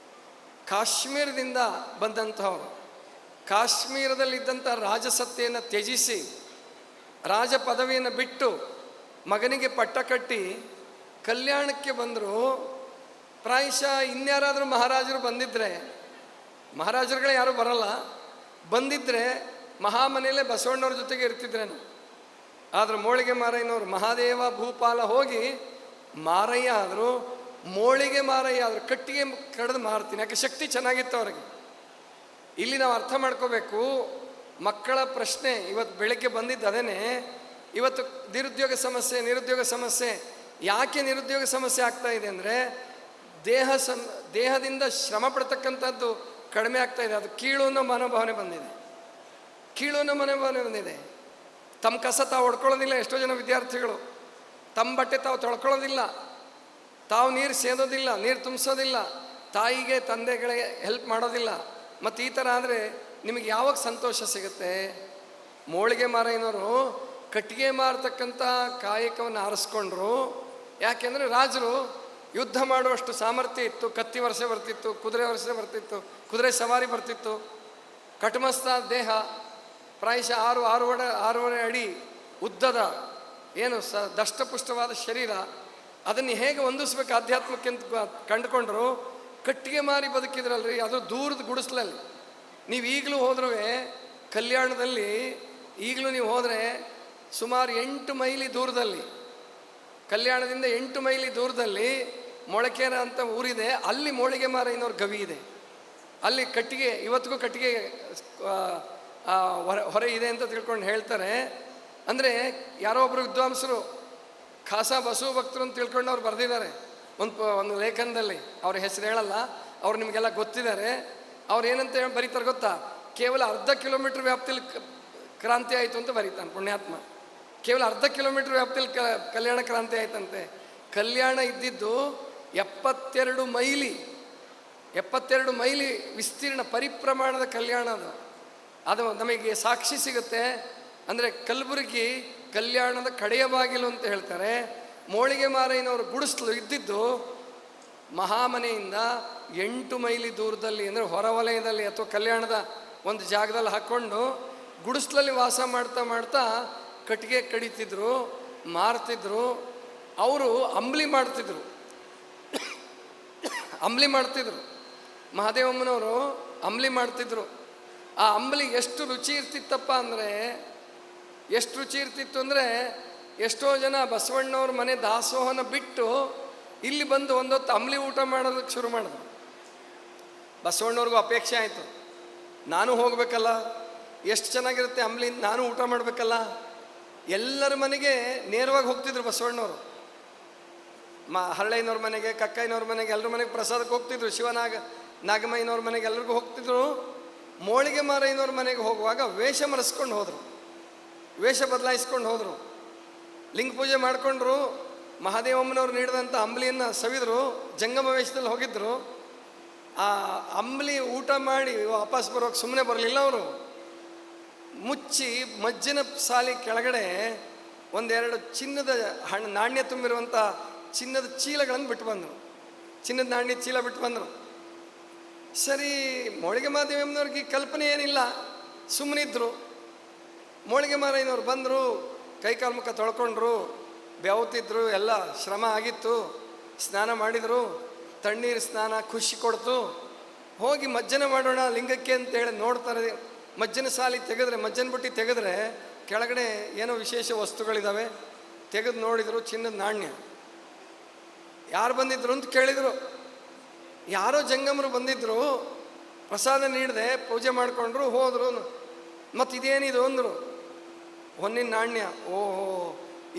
ಕಾಶ್ಮೀರದಿಂದ ಬಂದಂಥವ್ರು. ಕಾಶ್ಮೀರದಲ್ಲಿದ್ದಂಥ ರಾಜಸತ್ತೆಯನ್ನು ತ್ಯಜಿಸಿ ರಾಜ ಪದವಿಯನ್ನು ಬಿಟ್ಟು ಮಗನಿಗೆ ಪಟ್ಟ ಕಟ್ಟಿ ಕಲ್ಯಾಣಕ್ಕೆ ಬಂದರು. ಪ್ರಾಯಶಃ ಇನ್ಯಾರಾದರೂ ಮಹಾರಾಜರು ಬಂದಿದ್ದರೆ, ಮಹಾರಾಜರುಗಳೇ ಯಾರೂ ಬರಲ್ಲ, ಬಂದಿದ್ದರೆ ಮಹಾಮನೆಯಲ್ಲೇ ಬಸವಣ್ಣವ್ರ ಜೊತೆಗೆ ಇರ್ತಿದ್ರೇನು. ಆದರೆ ಮೋಳಿಗೆ ಮಾರಯ್ಯನವರು ಮಹಾದೇವ ಭೂಪಾಲ ಹೋಗಿ ಮಾರಯ್ಯ ಆದರು. ಮೋಳಿಗೆ ಮಾರಯ್ಯ ಆದರು. ಕಟ್ಟಿಗೆ ಕಡ್ದು ಮಾರ್ತೀನಿ, ಯಾಕೆ ಶಕ್ತಿ ಚೆನ್ನಾಗಿತ್ತು ಅವ್ರಿಗೆ. ಇಲ್ಲಿ ನಾವು ಅರ್ಥ ಮಾಡ್ಕೋಬೇಕು, ಮಕ್ಕಳ ಪ್ರಶ್ನೆ ಇವತ್ತು ಬೆಳಗ್ಗೆ ಬಂದಿದ್ದು ಅದೇನೆ. ಇವತ್ತು ನಿರುದ್ಯೋಗ ಸಮಸ್ಯೆ, ನಿರುದ್ಯೋಗ ಸಮಸ್ಯೆ ಯಾಕೆ ನಿರುದ್ಯೋಗ ಸಮಸ್ಯೆ ಆಗ್ತಾ ಇದೆ ಅಂದರೆ ದೇಹದಿಂದ ಶ್ರಮ ಪಡ್ತಕ್ಕಂಥದ್ದು ಕಡಿಮೆ ಆಗ್ತಾ ಇದೆ. ಅದು ಕೀಳು ಅನ್ನೋ ಮನೋಭಾವನೆ ಬಂದಿದೆ, ಕೀಳು ಅನ್ನೋ ಮನೋಭಾವನೆ ಬಂದಿದೆ. ತಮ್ಮ ಕಸ ತಾವು ಹೊಡ್ಕೊಳ್ಳೋದಿಲ್ಲ. ಎಷ್ಟೋ ಜನ ವಿದ್ಯಾರ್ಥಿಗಳು ತಮ್ಮ ಬಟ್ಟೆ ತಾವು ತೊಳ್ಕೊಳ್ಳೋದಿಲ್ಲ, ತಾವು ನೀರು ಸೇದೋದಿಲ್ಲ, ನೀರು ತುಂಬಿಸೋದಿಲ್ಲ, ತಾಯಿಗೆ ತಂದೆಗಳಿಗೆ ಹೆಲ್ಪ್ ಮಾಡೋದಿಲ್ಲ. ಮತ್ತು ಈ ಥರ ಆದರೆ ನಿಮಗೆ ಯಾವಾಗ ಸಂತೋಷ ಸಿಗುತ್ತೆ? ಮೋಳಿಗೆ ಮಾರಯ್ಯನವರು ಕಟ್ಟಿಗೆ ಮಾರತಕ್ಕಂಥ ಕಾಯಕವನ್ನು ಆರಿಸ್ಕೊಂಡ್ರು. ಯಾಕೆಂದರೆ ರಾಜರು ಯುದ್ಧ ಮಾಡುವಷ್ಟು ಸಾಮರ್ಥ್ಯ ಇತ್ತು. ಕತ್ತಿ ವರ್ಷೆ ಬರ್ತಿತ್ತು, ಕುದುರೆ ವರ್ಷೆ ಬರ್ತಿತ್ತು, ಕುದುರೆ ಸವಾರಿ ಬರ್ತಿತ್ತು. ಕಟಮಸ್ತ ದೇಹ, ಪ್ರಾಯಶಃ 6.5 ಅಡಿ ಉದ್ದದ ಏನು ದಷ್ಟಪುಷ್ಟವಾದ ಶರೀರ. ಅದನ್ನು ಹೇಗೆ ಹೊಂದಿಸ್ಬೇಕು ಆಧ್ಯಾತ್ಮಕ್ಕೆ ಅಂತ ಕಂಡುಕೊಂಡ್ರು. ಕಟ್ಟಿಗೆ ಮಾರಿ ಬದುಕಿದ್ರಲ್ರಿ, ಅದು ದೂರದ ಗುಡಿಸ್ಲಲ್ಲಿ. ನೀವು ಈಗಲೂ ಹೋದ್ರೂ ಕಲ್ಯಾಣದಲ್ಲಿ ಈಗಲೂ ನೀವು ಹೋದರೆ ಸುಮಾರು 8 ಮೈಲಿ ದೂರದಲ್ಲಿ, ಕಲ್ಯಾಣದಿಂದ 8 ಮೈಲಿ ದೂರದಲ್ಲಿ ಮೊಳಕೆರೆ ಅಂತ ಊರಿದೆ. ಅಲ್ಲಿ ಮೋಳಿಗೆ ಮಾರಯ್ಯನವ್ರ ಗವಿ ಇದೆ. ಅಲ್ಲಿ ಕಟ್ಟಿಗೆ ಇವತ್ತಿಗೂ ಕಟ್ಟಿಗೆ ಹೊರೆ ಇದೆ ಅಂತ ತಿಳ್ಕೊಂಡು ಹೇಳ್ತಾರೆ. ಅಂದರೆ ಯಾರೋ ಒಬ್ಬರು ವಿದ್ವಾಂಸರು ಖಾಸಾ ಬಸವ ಭಕ್ತರು ಅಂತ ತಿಳ್ಕೊಂಡು ಅವ್ರು ಬರೆದಿದ್ದಾರೆ ಒಂದು ಲೇಖನದಲ್ಲಿ. ಅವ್ರ ಹೆಸರು ಹೇಳಲ್ಲ, ಅವ್ರು ನಿಮಗೆಲ್ಲ ಗೊತ್ತಿದ್ದಾರೆ. ಅವ್ರು ಏನಂತ ಬರೀತಾರೆ ಗೊತ್ತಾ? ಕೇವಲ ಅರ್ಧ ಕಿಲೋಮೀಟ್ರ್ ವ್ಯಾಪ್ತಿಯಲ್ಲಿ ಕ್ರಾಂತಿ ಆಯಿತು ಅಂತ ಬರೀತಾನೆ ಪುಣ್ಯಾತ್ಮ. ಕೇವಲ ಅರ್ಧ ಕಿಲೋಮೀಟ್ರ್ ವ್ಯಾಪ್ತಿಯಲ್ಲಿ ಕಲ್ಯಾಣ ಕ್ರಾಂತಿ ಆಯ್ತಂತೆ. ಕಲ್ಯಾಣ ಇದ್ದಿದ್ದು 72 ಮೈಲಿ ವಿಸ್ತೀರ್ಣ ಪರಿಪ್ರಮಾಣದ ಕಲ್ಯಾಣ. ಅದು ನಮಗೆ ಸಾಕ್ಷಿ ಸಿಗುತ್ತೆ. ಅಂದರೆ ಕಲಬುರಗಿ ಕಲ್ಯಾಣದ ಕಡೆಯ ಬಾಗಿಲು ಅಂತ ಹೇಳ್ತಾರೆ. ಮೋಳಿಗೆ ಮಾರಯ್ಯನವರು ಗುಡಿಸ್ಲು ಇದ್ದಿದ್ದು ಮಹಾಮನೆಯಿಂದ 8 ಮೈಲಿ ದೂರದಲ್ಲಿ, ಅಂದರೆ ಹೊರವಲಯದಲ್ಲಿ ಅಥವಾ ಕಲ್ಯಾಣದ ಒಂದು ಜಾಗದಲ್ಲಿ ಹಾಕ್ಕೊಂಡು ಗುಡಿಸ್ಲಲ್ಲಿ ವಾಸ ಮಾಡ್ತಾ ಮಾಡ್ತಾ ಕಟ್ಟಿಗೆ ಕಡಿತಿದ್ರು, ಮಾರ್ತಿದ್ರು. ಅವರು ಅಂಬ್ಲಿ ಮಾಡ್ತಿದ್ರು. ಮಹಾದೇವಮ್ಮನವರು ಅಂಬ್ಲಿ ಮಾಡ್ತಿದ್ರು. ಆ ಅಂಬ್ಲಿ ಎಷ್ಟು ರುಚಿ ಇರ್ತಿತ್ತಪ್ಪ ಅಂದರೆ, ಎಷ್ಟು ರುಚಿ ಇರ್ತಿತ್ತು ಅಂದರೆ ಎಷ್ಟೋ ಜನ ಬಸವಣ್ಣವ್ರ ಮನೆ ದಾಸೋಹನ ಬಿಟ್ಟು ಇಲ್ಲಿ ಬಂದು ಒಂದೊತ್ತು ಅಂಬ್ಲಿ ಊಟ ಮಾಡೋದಕ್ಕೆ ಶುರು ಮಾಡಿದ್ರು. ಬಸವಣ್ಣವ್ರಿಗೂ ಅಪೇಕ್ಷೆ ಆಯಿತು, ನಾನು ಹೋಗಬೇಕಲ್ಲ, ಎಷ್ಟು ಚೆನ್ನಾಗಿರುತ್ತೆ ಅಂಬ್ಲಿ, ನಾನು ಊಟ ಮಾಡಬೇಕಲ್ಲ. ಎಲ್ಲರ ಮನೆಗೆ ನೇರವಾಗಿ ಹೋಗ್ತಿದ್ರು ಬಸವಣ್ಣವರು. ಹರಳಯ್ಯನವ್ರ ಮನೆಗೆ, ಕಕ್ಕಯ್ಯನವ್ರ ಮನೆಗೆ, ಎಲ್ಲರ ಮನೆಗೆ ಪ್ರಸಾದಕ್ಕೆ ಹೋಗ್ತಿದ್ರು. ನಾಗಮಯ್ಯನವ್ರ ಮನೆಗೆ ಎಲ್ರಿಗೂ ಹೋಗ್ತಿದ್ರು. ಮೋಳಿಗೆ ಮಾರಯ್ಯನವ್ರ ಮನೆಗೆ ಹೋಗುವಾಗ ವೇಷ ಮರೆಸ್ಕೊಂಡು ಹೋದರು, ವೇಷ ಬದಲಾಯಿಸ್ಕೊಂಡು ಹೋದರು. ಲಿಂಗ ಪೂಜೆ ಮಾಡಿಕೊಂಡ್ರು. ಮಹಾದೇವಮ್ಮನವ್ರು ನೀಡಿದಂಥ ಅಂಬ್ಲಿಯನ್ನು ಸವಿದ್ರು. ಜಂಗಮ ವೇಷದಲ್ಲಿ ಹೋಗಿದ್ದರು. ಆ ಅಂಬ್ಲಿ ಊಟ ಮಾಡಿ ವಾಪಸ್ ಬರೋಕ್ಕೆ ಸುಮ್ಮನೆ ಬರಲಿಲ್ಲ ಅವರು. ಮುಚ್ಚಿ ಮಜ್ಜಿನ ಸಾಲಿ ಕೆಳಗಡೆ ಒಂದೆರಡು ಚಿನ್ನದ ನಾಣ್ಯ ತುಂಬಿರುವಂಥ ಚಿನ್ನದ ಚೀಲಗಳನ್ನು ಬಿಟ್ಟು ಬಂದರು. ಚಿನ್ನದ ನಾಣ್ಯ ಚೀಲ ಬಿಟ್ಟು ಬಂದರು. ಸರಿ, ಮೋಳಿಗೆ ಮಾದೇವಮ್ಮನವ್ರಿಗೆ ಕಲ್ಪನೆ ಏನಿಲ್ಲ, ಸುಮ್ಮನಿದ್ರು. ಮೋಳಿಗೆ ಮಾರಯ್ಯನವ್ರು ಬಂದರು, ಕೈಕಾಲು ಮುಖ ತೊಳ್ಕೊಂಡ್ರು, ಬೆವತಿದ್ರು, ಎಲ್ಲ ಶ್ರಮ ಆಗಿತ್ತು. ಸ್ನಾನ ಮಾಡಿದರು, ತಣ್ಣೀರು ಸ್ನಾನ ಖುಷಿ ಕೊಡ್ತು. ಹೋಗಿ ಮಜ್ಜನ ಮಾಡೋಣ ಲಿಂಗಕ್ಕೆ ಅಂತೇಳಿ ನೋಡ್ತಾರೆ. ಮಜ್ಜನ ಸಾಲಿ ತೆಗೆದ್ರೆ, ಮಜ್ಜನ ಬುಟ್ಟಿ ತೆಗೆದ್ರೆ ಕೆಳಗಡೆ ಏನೋ ವಿಶೇಷ ವಸ್ತುಗಳಿದ್ದಾವೆ. ತೆಗೆದು ನೋಡಿದರು, ಚಿನ್ನದ ನಾಣ್ಯ. ಯಾರು ಬಂದಿದ್ರು ಅಂತ ಕೇಳಿದರು. ಯಾರೋ ಜಂಗಮರು ಬಂದಿದ್ದರು, ಪ್ರಸಾದ ನೀಡಿದೆ, ಪೂಜೆ ಮಾಡಿಕೊಂಡ್ರು, ಹೋದರು. ಮತ್ತು ಇದೇನಿದು ಅಂದರು. ಹೊನ್ನಿನ ನಾಣ್ಯ. ಓಹೋ,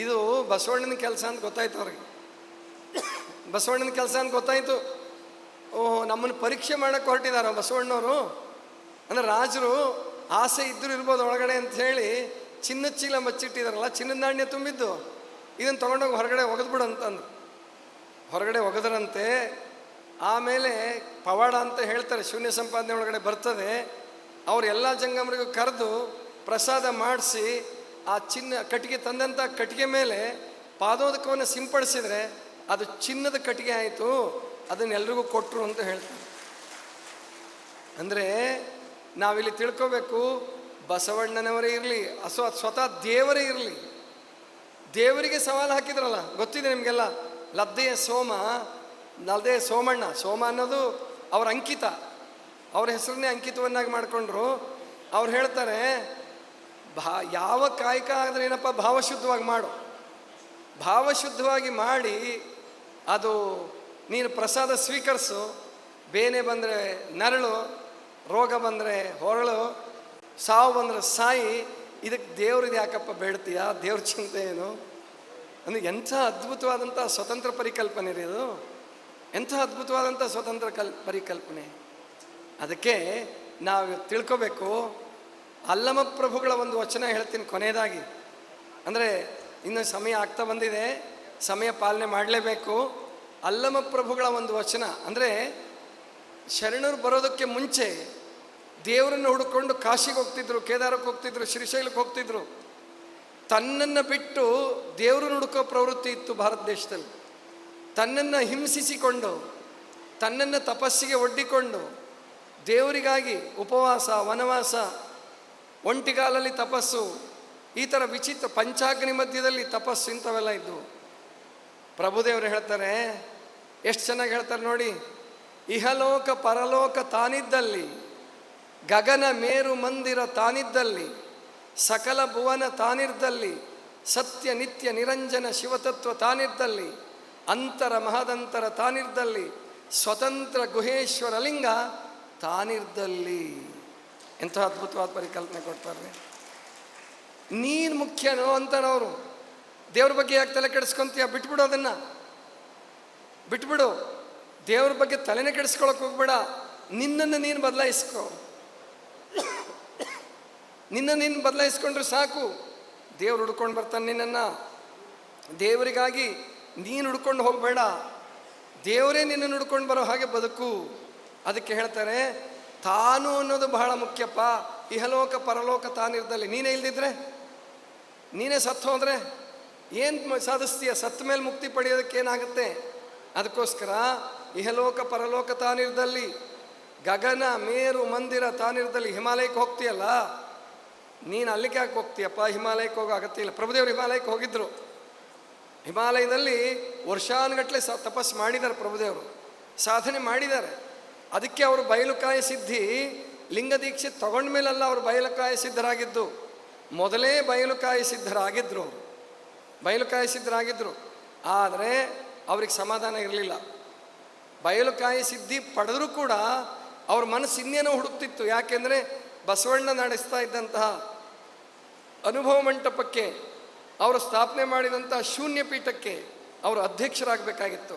ಇದು ಬಸವಣ್ಣನ ಕೆಲಸ ಅಂತ ಗೊತ್ತಾಯ್ತು ಅವ್ರಿಗೆ. ಬಸವಣ್ಣನ ಕೆಲಸ ಅಂತ ಗೊತ್ತಾಯಿತು. ಓಹೋ, ನಮ್ಮನ್ನು ಪರೀಕ್ಷೆ ಮಾಡೋಕ್ಕೆ ಹೊರಟಿದ್ದಾರೆ ಬಸವಣ್ಣವರು. ಅಂದರೆ ರಾಜರು ಆಸೆ ಇದ್ದರೂ ಇರ್ಬೋದು ಒಳಗಡೆ ಅಂತ ಹೇಳಿ ಚಿನ್ನದ ಚೀಲ ಮಚ್ಚಿಟ್ಟಿದಾರಲ್ಲ, ಚಿನ್ನದ ನಾಣ್ಯ ತುಂಬಿದ್ದು, ಇದನ್ನು ತೊಗೊಂಡೋಗಿ ಹೊರಗಡೆ ಒಗೆದ್ಬಿಡು ಅಂತಂದು ಹೊರಗಡೆ ಒಗೆದ್ರಂತೆ. ಆಮೇಲೆ ಪವಾಡ ಅಂತ ಹೇಳ್ತಾರೆ, ಶೂನ್ಯ ಸಂಪಾದನೆ ಒಳಗಡೆ ಬರ್ತದೆ. ಅವ್ರು ಎಲ್ಲ ಜಂಗಮರಿಗೂ ಕರೆದು ಪ್ರಸಾದ ಮಾಡಿಸಿ ಆ ಚಿನ್ನ ಕಟ್ಟಿಗೆ ತಂದಂಥ ಕಟ್ಟಿಗೆ ಮೇಲೆ ಪಾದೋದಕವನ್ನು ಸಿಂಪಡಿಸಿದರೆ ಅದು ಚಿನ್ನದ ಕಟ್ಟಿಗೆ ಆಯಿತು, ಅದನ್ನೆಲ್ರಿಗೂ ಕೊಟ್ಟರು ಅಂತ ಹೇಳ್ತಾರೆ. ಅಂದರೆ ನಾವಿಲ್ಲಿ ತಿಳ್ಕೋಬೇಕು, ಬಸವಣ್ಣನವರೇ ಇರಲಿ ಅಥವಾ ಸ್ವತಃ ದೇವರೇ ಇರಲಿ, ದೇವರಿಗೆ ಸವಾಲು ಹಾಕಿದ್ರಲ್ಲ, ಗೊತ್ತಿದೆ ನಿಮಗೆಲ್ಲ. ಲದ್ದೆಯ ಸೋಮಣ್ಣ, ಸೋಮ ಅನ್ನೋದು ಅವರ ಅಂಕಿತ, ಅವ್ರ ಹೆಸರನ್ನೇ ಅಂಕಿತವನ್ನಾಗಿ ಮಾಡಿಕೊಂಡ್ರು. ಅವ್ರು ಹೇಳ್ತಾರೆ, ಯಾವ ಕಾಯಕ ಆದರೆ ಏನಪ್ಪ, ಭಾವಶುದ್ಧವಾಗಿ ಮಾಡು, ಭಾವಶುದ್ಧವಾಗಿ ಮಾಡಿ ಅದು ನೀನು ಪ್ರಸಾದ ಸ್ವೀಕರಿಸು. ಬೇನೆ ಬಂದರೆ ನರಳು, ರೋಗ ಬಂದರೆ ಹೊರಳು, ಸಾವು ಬಂದರೆ ಸಾಯಿ, ಇದಕ್ಕೆ ದೇವ್ರದ್ದು ಯಾಕಪ್ಪ ಬೇಡ್ತೀಯ, ದೇವ್ರ ಚಿಂತೆ ಏನು ಅಂದರೆ ಎಂಥ ಅದ್ಭುತವಾದಂಥ ಸ್ವತಂತ್ರ ಪರಿಕಲ್ಪನೆ ರೀ ಇದು, ಎಂಥ ಅದ್ಭುತವಾದಂಥ ಸ್ವತಂತ್ರ ಪರಿಕಲ್ಪನೆ. ಅದಕ್ಕೆ ನಾವು ತಿಳ್ಕೋಬೇಕು. ಅಲ್ಲಮ ಪ್ರಭುಗಳ ಒಂದು ವಚನ ಹೇಳ್ತೀನಿ ಕೊನೆಯದಾಗಿ, ಅಂದರೆ ಇನ್ನು ಸಮಯ ಆಗ್ತಾ ಬಂದಿದೆ, ಸಮಯ ಪಾಲನೆ ಮಾಡಲೇಬೇಕು. ಅಲ್ಲಮ ಪ್ರಭುಗಳ ಒಂದು ವಚನ ಅಂದರೆ, ಶರಣರು ಬರೋದಕ್ಕೆ ಮುಂಚೆ ದೇವರನ್ನು ಹುಡುಕೊಂಡು ಕಾಶಿಗೆ ಹೋಗ್ತಿದ್ರು, ಕೇದಾರಕ್ಕೆ ಹೋಗ್ತಿದ್ರು, ಶ್ರೀಶೈಲಕ್ಕೆ ಹೋಗ್ತಿದ್ರು. ತನ್ನನ್ನು ಬಿಟ್ಟು ದೇವರನ್ನು ಹುಡುಕೋ ಪ್ರವೃತ್ತಿ ಇತ್ತು ಭಾರತ ದೇಶದಲ್ಲಿ. ತನ್ನನ್ನು ಹಿಂಸಿಸಿಕೊಂಡು, ತನ್ನನ್ನು ತಪಸ್ಸಿಗೆ ಒಡ್ಡಿಕೊಂಡು, ದೇವರಿಗಾಗಿ ಉಪವಾಸ, ವನವಾಸ, ಒಂಟಿಗಾಲಲ್ಲಿ ತಪಸ್ಸು, ಈ ಥರ ವಿಚಿತ್ರ ಪಂಚಾಗ್ನಿ ಮಧ್ಯದಲ್ಲಿ ತಪಸ್ಸು, ಇಂಥವೆಲ್ಲ ಇದ್ದವು. ಪ್ರಭುದೇವರು ಹೇಳ್ತಾರೆ, ಎಷ್ಟು ಚೆನ್ನಾಗಿ ಹೇಳ್ತಾರೆ ನೋಡಿ. ಇಹಲೋಕ ಪರಲೋಕ ತಾನಿದ್ದಲ್ಲಿ, ಗಗನ ಮೇರು ಮಂದಿರ ತಾನಿದ್ದಲ್ಲಿ, ಸಕಲ ಭುವನ ತಾನಿರ್ದಲ್ಲಿ, ಸತ್ಯ ನಿತ್ಯ ನಿರಂಜನ ಶಿವತತ್ವ ತಾನಿರ್ದಲ್ಲಿ, ಅಂತರ ಮಹದಂತರ ತಾನಿರ್ದಲ್ಲಿ, ಸ್ವತಂತ್ರ ಗುಹೇಶ್ವರ ಲಿಂಗ ತಾನಿರ್ದಲ್ಲಿ. ಎಂಥ ಅದ್ಭುತವಾದ ಪರಿಕಲ್ಪನೆ ಕೊಡ್ತಾರೆ. ನೀನು ಮುಖ್ಯನೋ ಅಂತಾರವರು. ದೇವ್ರ ಬಗ್ಗೆ ಯಾಕೆ ತಲೆ ಕೆಡಿಸ್ಕೊಂತೀಯ, ಬಿಟ್ಬಿಡು, ಅದನ್ನು ಬಿಟ್ಬಿಡು. ದೇವ್ರ ಬಗ್ಗೆ ತಲೆನೇ ಕೆಡಿಸ್ಕೊಳಕ್ಕೆ ಹೋಗ್ಬೇಡ. ನಿನ್ನನ್ನು ನೀನು ಬದಲಾಯಿಸ್ಕೊ, ನೀನು ಬದಲಾಯಿಸ್ಕೊಂಡ್ರೆ ಸಾಕು. ದೇವ್ರು ಹುಡ್ಕೊಂಡು ಬರ್ತಾನೆ ನಿನ್ನನ್ನು. ದೇವರಿಗಾಗಿ ನೀನು ಹುಡ್ಕೊಂಡು ಹೋಗಬೇಡ, ದೇವರೇ ನಿನ್ನನ್ನು ಹುಡ್ಕೊಂಡು ಬರೋ ಹಾಗೆ ಬದುಕು. ಅದಕ್ಕೆ ಹೇಳ್ತಾರೆ, ತಾನು ಅನ್ನೋದು ಬಹಳ ಮುಖ್ಯಪ್ಪ. ಇಹಲೋಕ ಪರಲೋಕ ತಾನಿರ್ದಲ್ಲಿ. ನೀನೇ ಇಲ್ದಿದ್ರೆ, ನೀನೇ ಸತ್ತು ಹೋದರೆ ಏನು ಸಾಧಿಸ್ತೀಯ? ಸತ್ತ ಮೇಲೆ ಮುಕ್ತಿ ಪಡೆಯೋದಕ್ಕೆ ಏನಾಗುತ್ತೆ? ಅದಕ್ಕೋಸ್ಕರ ಇಹಲೋಕ ಪರಲೋಕ ತಾನಿರ್ದಲ್ಲಿ, ಗಗನ ಮೇರು ಮಂದಿರ ತಾನಿರ್ದಲ್ಲಿ. ಹಿಮಾಲಯಕ್ಕೆ ಹೋಗ್ತೀಯಲ್ಲ, ನೀನು ಅಲ್ಲಿಗೆ ಯಾಕೆ ಹೋಗ್ತೀಯಪ್ಪ? ಹಿಮಾಲಯಕ್ಕೆ ಹೋಗೋ ಅಗತ್ಯ ಇಲ್ಲ. ಪ್ರಭುದೇವರು ಹಿಮಾಲಯಕ್ಕೆ ಹೋಗಿದ್ದರು. ಹಿಮಾಲಯದಲ್ಲಿ ವರ್ಷಾನುಗಟ್ಟಲೆ ತಪಸ್ಸು ಮಾಡಿದ್ದಾರೆ ಪ್ರಭುದೇವರು, ಸಾಧನೆ ಮಾಡಿದ್ದಾರೆ. ಅದಕ್ಕೆ ಅವರು ಬಯಲುಕಾಯ ಸಿದ್ಧಿ ಲಿಂಗ ದೀಕ್ಷೆ ತಗೊಂಡ ಮೇಲೆಲ್ಲ ಅವರು ಬಯಲುಕಾಯ ಸಿದ್ಧರಾಗಿದ್ದು. ಮೊದಲೇ ಬಯಲುಕಾಯ ಸಿದ್ಧರಾಗಿದ್ದರು, ಬಯಲುಕಾಯ ಸಿದ್ಧರಾಗಿದ್ದರು. ಆದರೆ ಅವ್ರಿಗೆ ಸಮಾಧಾನ ಇರಲಿಲ್ಲ. ಬಯಲುಕಾಯ ಸಿದ್ಧಿ ಪಡೆದರೂ ಕೂಡ ಅವ್ರ ಮನಸ್ಸು ಇನ್ನೇನೋ ಹುಡುಕ್ತಿತ್ತು. ಯಾಕೆಂದರೆ ಬಸವಣ್ಣ ನಡೆಸ್ತಾ ಇದ್ದಂತಹ ಅನುಭವ ಮಂಟಪಕ್ಕೆ, ಅವರು ಸ್ಥಾಪನೆ ಮಾಡಿದಂಥ ಶೂನ್ಯ ಪೀಠಕ್ಕೆ ಅವರು ಅಧ್ಯಕ್ಷರಾಗಬೇಕಾಗಿತ್ತು.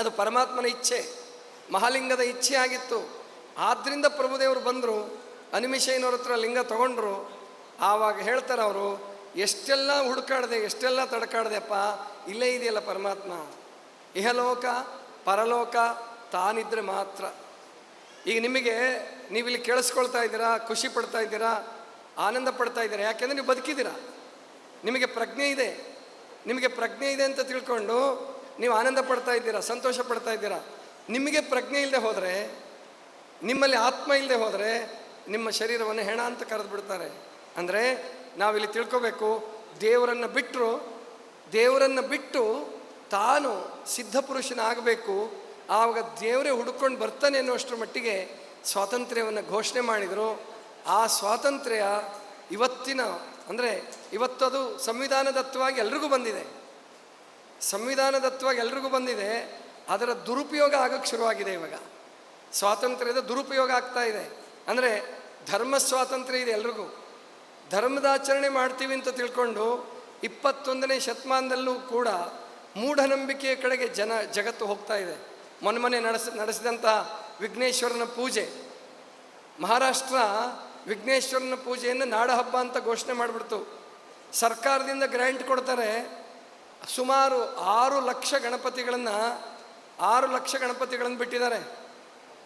ಅದು ಪರಮಾತ್ಮನ ಇಚ್ಛೆ, ಮಹಾಲಿಂಗದ ಇಚ್ಛೆ ಆಗಿತ್ತು. ಆದ್ದರಿಂದ ಪ್ರಭುದೇವರು ಬಂದರು, ಅನಿಮಿಷಯ್ಯನವ್ರ ಹತ್ರ ಲಿಂಗ ತಗೊಂಡ್ರು. ಆವಾಗ ಹೇಳ್ತಾರೆ ಅವರು, ಎಷ್ಟೆಲ್ಲ ಹುಡುಕಾಡಿದೆ, ಎಷ್ಟೆಲ್ಲ ತಡ್ಕಾಡ್ದೆಪ್ಪ, ಇಲ್ಲೇ ಇದೆಯಲ್ಲ ಪರಮಾತ್ಮ. ಇಹಲೋಕ ಪರಲೋಕ ತಾನಿದ್ರೆ ಮಾತ್ರ. ಈಗ ನಿಮಗೆ, ನೀವಿಲ್ಲಿ ಕೇಳಿಸ್ಕೊಳ್ತಾ ಇದ್ದೀರಾ, ಖುಷಿ ಪಡ್ತಾ ಇದ್ದೀರಾ, ಆನಂದ ಪಡ್ತಾ ಇದ್ದೀರಾ. ಯಾಕೆಂದರೆ ನೀವು ಬದುಕಿದ್ದೀರಾ, ನಿಮಗೆ ಪ್ರಜ್ಞೆ ಇದೆ. ನಿಮಗೆ ಪ್ರಜ್ಞೆ ಇದೆ ಅಂತ ತಿಳ್ಕೊಂಡು ನೀವು ಆನಂದ ಪಡ್ತಾ ಇದ್ದೀರಾ, ಸಂತೋಷ ಪಡ್ತಾ ಇದ್ದೀರಾ. ನಿಮಗೆ ಪ್ರಜ್ಞೆ ಇಲ್ಲದೆ ಹೋದರೆ, ನಿಮ್ಮಲ್ಲಿ ಆತ್ಮ ಇಲ್ಲದೆ ಹೋದರೆ, ನಿಮ್ಮ ಶರೀರವನ್ನು ಹೆಣ ಅಂತ ಕರೆದು ಬಿಡ್ತಾರೆ. ಅಂದರೆ ನಾವಿಲ್ಲಿ ತಿಳ್ಕೋಬೇಕು, ದೇವರನ್ನು ಬಿಟ್ಟು ತಾನು ಸಿದ್ಧಪುರುಷನ ಆಗಬೇಕು. ಆವಾಗ ದೇವರೇ ಹುಡುಕೊಂಡು ಬರ್ತಾನೆ ಅನ್ನೋಷ್ಟರ ಮಟ್ಟಿಗೆ ಸ್ವಾತಂತ್ರ್ಯವನ್ನು ಘೋಷಣೆ ಮಾಡಿದರು. ಆ ಸ್ವಾತಂತ್ರ್ಯ ಇವತ್ತಿನ, ಅಂದರೆ ಇವತ್ತದು ಸಂವಿಧಾನದತ್ತವಾಗಿ ಎಲ್ರಿಗೂ ಬಂದಿದೆ, ಸಂವಿಧಾನದತ್ತವಾಗಿ ಎಲ್ರಿಗೂ ಬಂದಿದೆ. ಅದರ ದುರುಪಯೋಗ ಆಗೋಕ್ಕೆ ಶುರುವಾಗಿದೆ. ಇವಾಗ ಸ್ವಾತಂತ್ರ್ಯದ ದುರುಪಯೋಗ ಆಗ್ತಾ ಇದೆ. ಅಂದರೆ ಧರ್ಮ ಸ್ವಾತಂತ್ರ್ಯ ಇದೆ ಎಲ್ರಿಗೂ. ಧರ್ಮದಾಚರಣೆ ಮಾಡ್ತೀವಿ ಅಂತ ತಿಳ್ಕೊಂಡು 21ನೇ ಶತಮಾನದಲ್ಲೂ ಕೂಡ ಮೂಢನಂಬಿಕೆಯ ಕಡೆಗೆ ಜಗತ್ತು ಹೋಗ್ತಾ ಇದೆ. ಮೊನ್ನೆ ನಡೆಸಿದಂಥ ವಿಘ್ನೇಶ್ವರನ ಪೂಜೆ, ಮಹಾರಾಷ್ಟ್ರ ವಿಘ್ನೇಶ್ವರನ ಪೂಜೆಯನ್ನು ನಾಡ ಹಬ್ಬ ಅಂತ ಘೋಷಣೆ ಮಾಡಿಬಿಡ್ತು. ಸರ್ಕಾರದಿಂದ ಗ್ರ್ಯಾಂಟ್ ಕೊಡ್ತಾರೆ. ಸುಮಾರು 6 ಲಕ್ಷ ಗಣಪತಿಗಳನ್ನು ಬಿಟ್ಟಿದ್ದಾರೆ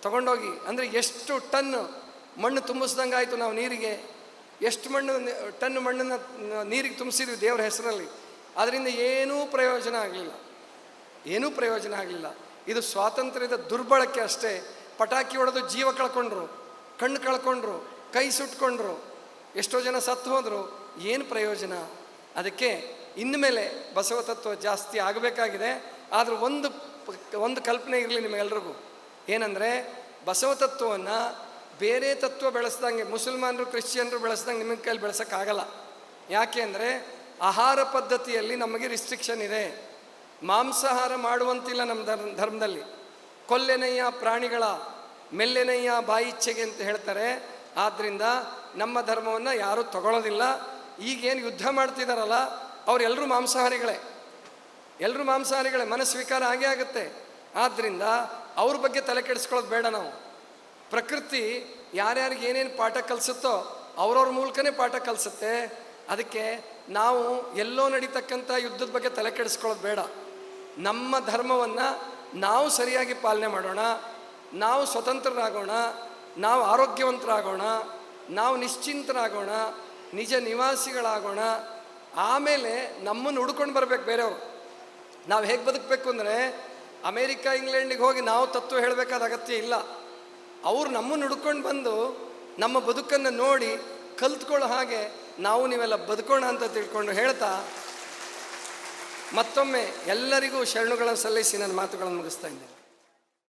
ತಗೊಂಡೋಗಿ. ಅಂದರೆ ಎಷ್ಟು ಟನ್ ಮಣ್ಣು ತುಂಬಿಸ್ದಂಗೆ ಆಯಿತು ನಾವು ನೀರಿಗೆ. ಎಷ್ಟು ಟನ್ ಮಣ್ಣನ್ನು ನೀರಿಗೆ ತುಂಬಿಸಿದ್ವಿ ದೇವರ ಹೆಸರಲ್ಲಿ, ಅದರಿಂದ ಏನೂ ಪ್ರಯೋಜನ ಆಗಲಿಲ್ಲ, ಏನೂ ಪ್ರಯೋಜನ ಆಗಲಿಲ್ಲ. ಇದು ಸ್ವಾತಂತ್ರ್ಯದ ದುರ್ಬಳಕೆ ಅಷ್ಟೇ. ಪಟಾಕಿ ಹೊಡೆದು ಜೀವ ಕಳ್ಕೊಂಡ್ರು, ಕಣ್ಣು ಕಳ್ಕೊಂಡ್ರು, ಕೈ ಸುಟ್ಕೊಂಡ್ರು, ಎಷ್ಟೋ ಜನ ಸತ್ತು ಹೋದರು, ಏನು ಪ್ರಯೋಜನ? ಅದಕ್ಕೆ ಇನ್ಮೇಲೆ ಬಸವ ತತ್ವ ಜಾಸ್ತಿ ಆಗಬೇಕಾಗಿದೆ. ಆದರೂ ಒಂದು ಕಲ್ಪನೆ ಇರಲಿ ನಿಮಗೆಲ್ರಿಗೂ, ಏನಂದರೆ ಬಸವ ತತ್ವವನ್ನು ಬೇರೆ ತತ್ವ ಬೆಳೆಸ್ದಂಗೆ ಮುಸಲ್ಮಾನರು ಕ್ರಿಶ್ಚಿಯನ್ರು ಬೆಳೆಸ್ದಂಗೆ ನಿಮ್ಮ ಕೈಲಿ ಬೆಳೆಸೋಕ್ಕಾಗಲ್ಲ. ಯಾಕೆ ಅಂದರೆ ಆಹಾರ ಪದ್ಧತಿಯಲ್ಲಿ ನಮಗೆ ರಿಸ್ಟ್ರಿಕ್ಷನ್ ಇದೆ. ಮಾಂಸಾಹಾರ ಮಾಡುವಂತಿಲ್ಲ ನಮ್ಮ ಧರ್ಮದಲ್ಲಿ. ಕೊಲ್ಲೆನಯ್ಯ ಪ್ರಾಣಿಗಳ ಮೆಲ್ಲೆನಯ್ಯ ಬಾಯಿಚ್ಛೆಗೆ ಅಂತ ಹೇಳ್ತಾರೆ. ಆದ್ದರಿಂದ ನಮ್ಮ ಧರ್ಮವನ್ನು ಯಾರೂ ತಗೊಳ್ಳೋದಿಲ್ಲ. ಈಗೇನು ಯುದ್ಧ ಮಾಡ್ತಿದ್ದಾರಲ್ಲ ಅವರೆಲ್ಲರೂ ಮಾಂಸಾಹಾರಿಗಳೇ, ಎಲ್ಲರೂ ಮಾಂಸಾಹಾರಿಗಳೇ, ಮನಸ್ವೀಕಾರ ಆಗೇ ಆಗುತ್ತೆ. ಆದ್ದರಿಂದ ಅವ್ರ ಬಗ್ಗೆ ತಲೆ ಕೆಡಿಸ್ಕೊಳ್ಳೋದು ಬೇಡ. ನಾವು ಪ್ರಕೃತಿ ಯಾರ್ಯಾರಿಗೆ ಏನೇನು ಪಾಠ ಕಲಿಸುತ್ತೋ ಅವ್ರವ್ರ ಮೂಲಕನೇ ಪಾಠ ಕಲಿಸುತ್ತೆ. ಅದಕ್ಕೆ ನಾವು ಎಲ್ಲೋ ನಡೀತಕ್ಕಂಥ ಯುದ್ಧದ ಬಗ್ಗೆ ತಲೆ ಕೆಡಿಸ್ಕೊಳ್ಳೋದು ಬೇಡ. ನಮ್ಮ ಧರ್ಮವನ್ನು ನಾವು ಸರಿಯಾಗಿ ಪಾಲನೆ ಮಾಡೋಣ, ನಾವು ಸ್ವತಂತ್ರರಾಗೋಣ, ನಾವು ಆರೋಗ್ಯವಂತರಾಗೋಣ, ನಾವು ನಿಶ್ಚಿಂತರಾಗೋಣ, ನಿಜ ನಿವಾಸಿಗಳಾಗೋಣ. ಆಮೇಲೆ ನಮ್ಮನ್ನು ಹುಡ್ಕೊಂಡು ಬರಬೇಕು ಬೇರೆಯವರು. ನಾವು ಹೇಗೆ ಬದುಕಬೇಕು ಅಂದರೆ ಅಮೇರಿಕಾ ಇಂಗ್ಲೆಂಡಿಗೆ ಹೋಗಿ ನಾವು ತತ್ವ ಹೇಳಬೇಕಾದ ಅಗತ್ಯ ಇಲ್ಲ. ಅವರು ನಮ್ಮನ್ನು ಹುಡ್ಕೊಂಡು ಬಂದು ನಮ್ಮ ಬದುಕನ್ನು ನೋಡಿ ಕಲ್ತ್ಕೊಳ್ಳೋ ಹಾಗೆ ನಾವು ನೀವೆಲ್ಲ ಬದುಕೋಣ ಅಂತ ತಿಳ್ಕೊಂಡು ಹೇಳ್ತಾ ಮತ್ತೊಮ್ಮೆ ಎಲ್ಲರಿಗೂ ಶರಣುಗಳನ್ನು ಸಲ್ಲಿಸಿ ನನ್ನ ಮಾತುಗಳನ್ನು ಮುಗಿಸ್ತಾ ಇದ್ದೇನೆ.